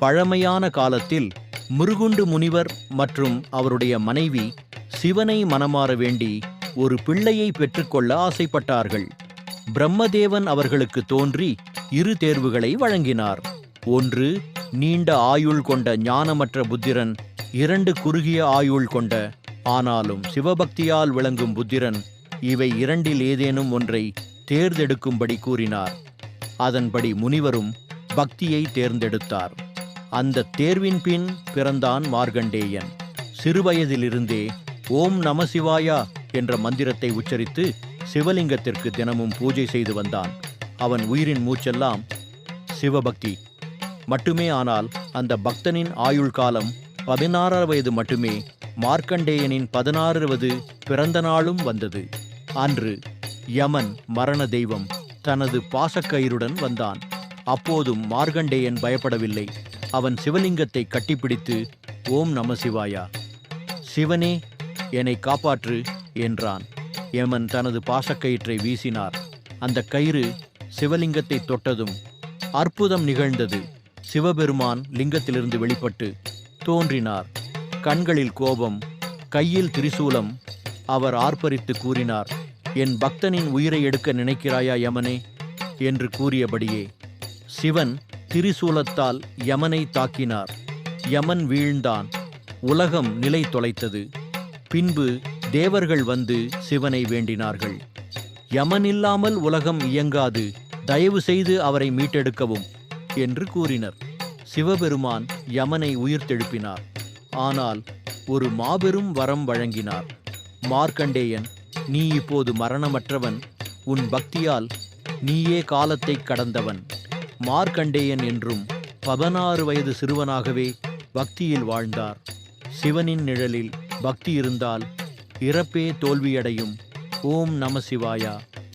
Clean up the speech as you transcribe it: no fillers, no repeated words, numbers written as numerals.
பழமையான காலத்தில் முருகுண்டு முனிவர் மற்றும் அவருடைய மனைவி சிவனை மனமாற வேண்டி ஒரு பிள்ளையை பெற்றுக்கொள்ள ஆசைப்பட்டார்கள். பிரம்மதேவன் அவர்களுக்கு தோன்றி இரு தேர்வுகளை வழங்கினார். ஒன்று, நீண்ட ஆயுள் கொண்ட ஞானமற்ற புத்திரன். 2, குறுகிய ஆயுள் கொண்ட ஆனாலும் சிவபக்தியால் விளங்கும் புத்திரன். இவை இரண்டில் ஏதேனும் ஒன்றை தேர்ந்தெடுக்கும்படி கூறினார். அதன்படி முனிவரும் பக்தியை தேர்ந்தெடுத்தார். அந்த தேர்வின் பின் பிறந்தான் மார்க்கண்டேயன். சிறுவயதிலிருந்தே ஓம் நமசிவாயா என்ற மந்திரத்தை உச்சரித்து சிவலிங்கத்திற்கு தினமும் பூஜை செய்து வந்தான். அவன் உயிரின் மூச்செல்லாம் சிவபக்தி மட்டுமே. ஆனால் அந்த பக்தனின் ஆயுள் காலம் 16 வயது மட்டுமே. மார்க்கண்டேயனின் 16வது பிறந்த நாளும் வந்தது. அன்று யமன் மரண தெய்வம் தனது பாசக்கயிறுடன் வந்தான். அப்போதும் மார்க்கண்டேயன் பயப்படவில்லை. அவன் சிவலிங்கத்தை கட்டிப்பிடித்து ஓம் நமசிவாயா, சிவனே என்னை காப்பாற்று என்றான். யமன் தனது பாசக்கயிற்றை வீசினார். அந்த கயிறு சிவலிங்கத்தை தொட்டதும் அற்புதம் நிகழ்ந்தது. சிவபெருமான் லிங்கத்திலிருந்து வெளிப்பட்டு தோன்றினார். கண்களில் கோபம், கையில் திரிசூலம். அவர் ஆர்ப்பரித்து கூறினார், என் பக்தனின் உயிரை எடுக்க நினைக்கிறாயா யமனே என்று கூறியபடியே சிவன் திரிசூலத்தால் யமனை தாக்கினார். யமன் வீழ்ந்தான். உலகம் நிலை தொலைத்தது. பின்பு தேவர்கள் வந்து சிவனை வேண்டினார்கள். யமன் இல்லாமல் உலகம் இயங்காது, தயவு செய்து அவரை மீட்டெடுக்கவும் என்று கூறினர். சிவபெருமான் யமனை உயிர்த்தெழுப்பினார். ஆனால் ஒரு மாபெரும் வரம் வழங்கினார். மார்க்கண்டேயன், நீ இப்போது மரணமற்றவன். உன் பக்தியால் நீயே காலத்தை கடந்தவன். மார்க்கண்டேயன் என்றும் 16 வயது சிறுவனாகவே பக்தியில் வாழ்ந்தார். சிவனின் நிழலில் பக்தி இருந்தால் இறப்பே தோல்வியடையும். ஓம் நமசிவாயா.